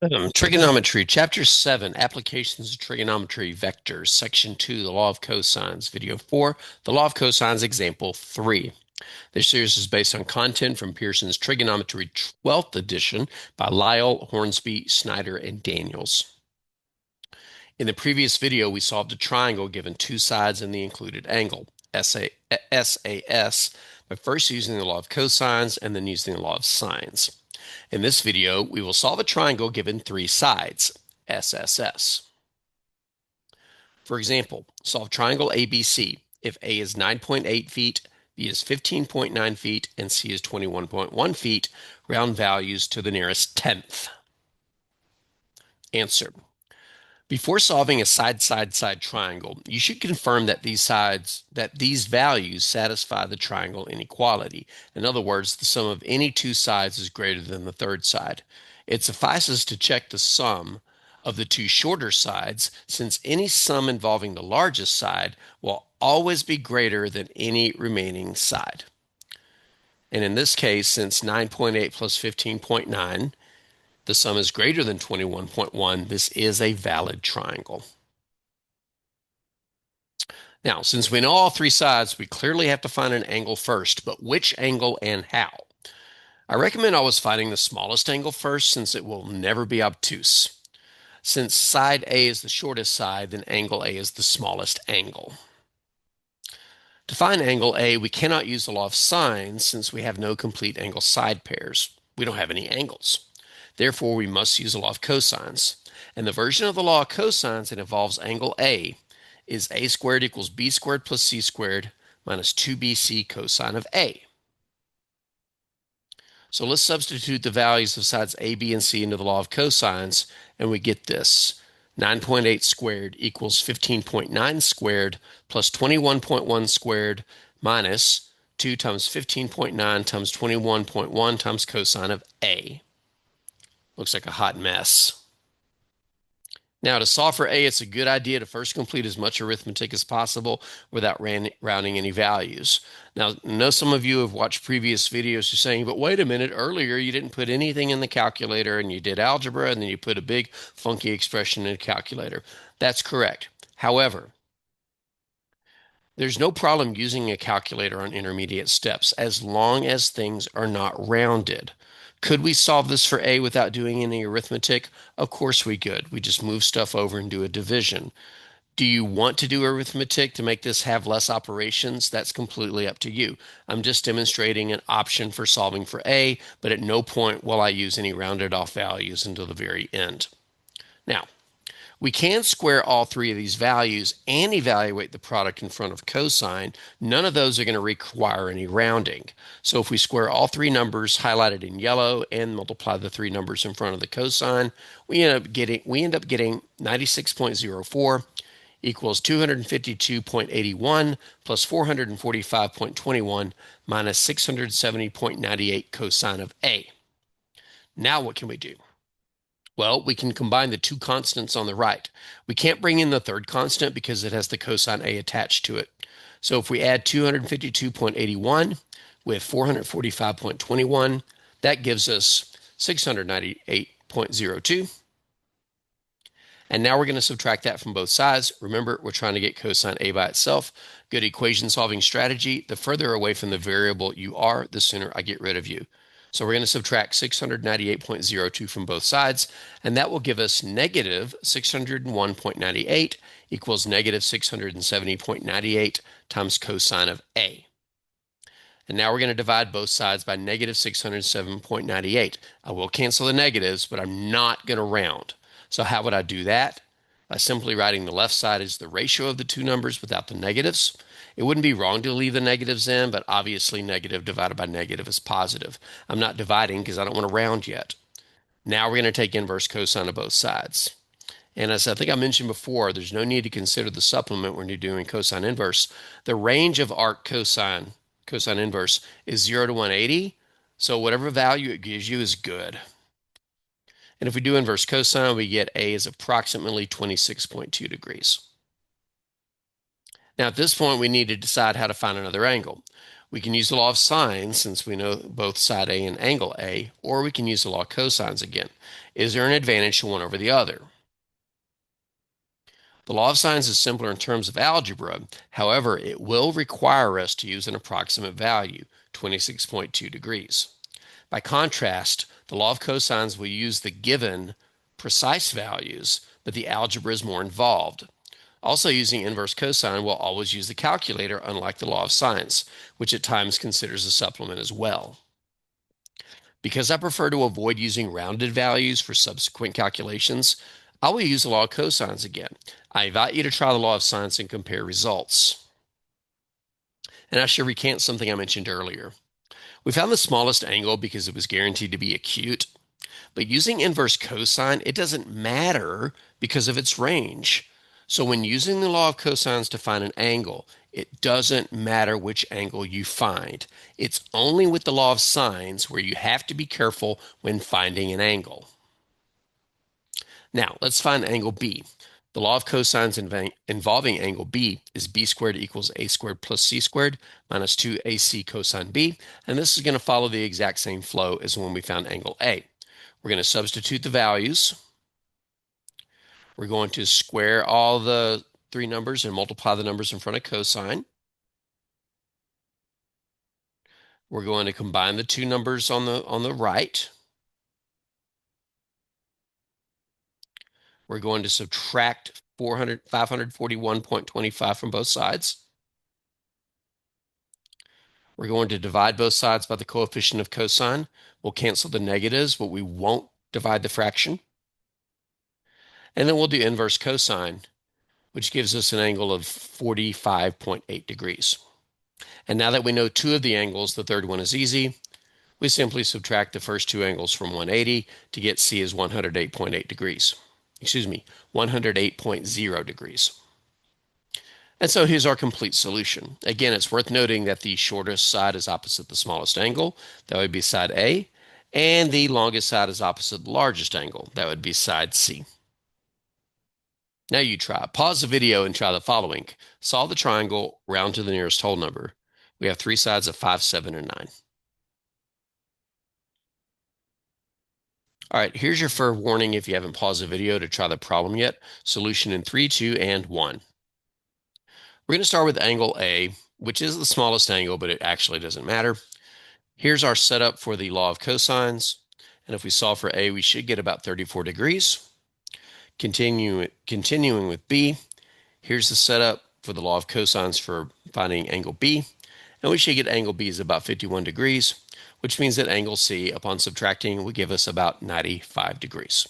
Trigonometry, Chapter 7, Applications of Trigonometry, Vectors, Section 2, The Law of Cosines, Video 4, The Law of Cosines, Example 3. This series is based on content from Pearson's Trigonometry 12th edition by Lial, Hornsby, Schneider, and Daniels. In the previous video, we solved a triangle given two sides and the included angle, SAS, by first using the law of cosines and then using the law of sines. In this video, we will solve a triangle given three sides, SSS. For example, solve triangle ABC if A is 9.8 feet, B is 15.9 feet, and C is 21.1 feet, round values to the nearest tenth. Answer. Before solving a side-side-side triangle, you should confirm that these values satisfy the triangle inequality. In other words, the sum of any two sides is greater than the third side. It suffices to check the sum of the two shorter sides, since any sum involving the largest side will always be greater than any remaining side. And in this case, since 9.8 plus 15.9, the sum is greater than 21.1, this is a valid triangle. Now, since we know all three sides, we clearly have to find an angle first, but which angle and how? I recommend always finding the smallest angle first, since it will never be obtuse. Since side A is the shortest side, then angle A is the smallest angle. To find angle A, we cannot use the law of sines since we have no complete angle side pairs. We don't have any angles. Therefore, we must use the law of cosines. And the version of the law of cosines that involves angle A is a squared equals b squared plus c squared minus 2bc cosine of A. So let's substitute the values of sides A, B, and C into the law of cosines, and we get this. 9.8 squared equals 15.9 squared plus 21.1 squared minus 2 times 15.9 times 21.1 times cosine of A. Looks like a hot mess. Now, to solve for A, it's a good idea to first complete as much arithmetic as possible without rounding any values. Now, I know some of you have watched previous videos saying, but wait a minute, earlier you didn't put anything in the calculator and you did algebra and then you put a big funky expression in a calculator. That's correct. However, there's no problem using a calculator on intermediate steps as long as things are not rounded. Could we solve this for A without doing any arithmetic? Of course we could. We just move stuff over and do a division. Do you want to do arithmetic to make this have less operations? That's completely up to you. I'm just demonstrating an option for solving for A, but at no point will I use any rounded off values until the very end. Now, we can square all three of these values and evaluate the product in front of cosine. None of those are going to require any rounding. So if we square all three numbers highlighted in yellow and multiply the three numbers in front of the cosine, we end up getting 96.04 equals 252.81 plus 445.21 minus 670.98 cosine of A. Now what can we do? Well, we can combine the two constants on the right. We can't bring in the third constant because it has the cosine A attached to it. So if we add 252.81 with 445.21, that gives us 698.02. And now we're going to subtract that from both sides. Remember, we're trying to get cosine A by itself. Good equation solving strategy. The further away from the variable you are, the sooner I get rid of you. So we're going to subtract 698.02 from both sides, and that will give us negative 601.98 equals negative 670.98 times cosine of A. And now we're going to divide both sides by negative 607.98. I will cancel the negatives, but I'm not going to round. So how would I do that? By simply writing the left side as the ratio of the two numbers without the negatives. It wouldn't be wrong to leave the negatives in, but obviously negative divided by negative is positive. I'm not dividing because I don't want to round yet. Now we're going to take inverse cosine of both sides. And as I think I mentioned before, there's no need to consider the supplement when you're doing cosine inverse. The range of arc cosine inverse is 0 to 180. So whatever value it gives you is good. And if we do inverse cosine, we get A is approximately 26.2 degrees. Now, at this point, we need to decide how to find another angle. We can use the law of sines since we know both side A and angle A, or we can use the law of cosines again. Is there an advantage to one over the other? The law of sines is simpler in terms of algebra. However, it will require us to use an approximate value, 26.2 degrees. By contrast, the law of cosines will use the given precise values, but the algebra is more involved. Also, using inverse cosine will always use the calculator, unlike the law of sines, which at times considers a supplement as well. Because I prefer to avoid using rounded values for subsequent calculations, I will use the law of cosines again. I invite you to try the law of sines and compare results. And I should recant something I mentioned earlier. We found the smallest angle because it was guaranteed to be acute, but using inverse cosine, it doesn't matter because of its range. So when using the law of cosines to find an angle, it doesn't matter which angle you find. It's only with the law of sines where you have to be careful when finding an angle. Now, let's find angle B. The law of cosines involving angle B is b squared equals a squared plus c squared minus 2ac cosine b, and this is going to follow the exact same flow as when we found angle A. We're going to substitute the values. We're going to square all the three numbers and multiply the numbers in front of cosine. We're going to combine the two numbers on the right. We're going to subtract 541.25 from both sides. We're going to divide both sides by the coefficient of cosine. We'll cancel the negatives, but we won't divide the fraction. And then we'll do inverse cosine, which gives us an angle of 45.8 degrees. And now that we know two of the angles, the third one is easy. We simply subtract the first two angles from 180 to get C as 108.8 degrees. Excuse me, 108.0 degrees. And so here's our complete solution. Again, it's worth noting that the shortest side is opposite the smallest angle. That would be side A. And the longest side is opposite the largest angle. That would be side C. Now you try. Pause the video and try the following. Solve the triangle, round to the nearest whole number. We have three sides of 5, 7, and 9. All right, here's your fair warning if you haven't paused the video to try the problem yet. Solution in 3, 2, and 1. We're going to start with angle A, which is the smallest angle, but it actually doesn't matter. Here's our setup for the law of cosines. And if we solve for A, we should get about 34 degrees. Continuing with B, here's the setup for the law of cosines for finding angle B. And we should get angle B is about 51 degrees, which means that angle C, upon subtracting, will give us about 95 degrees.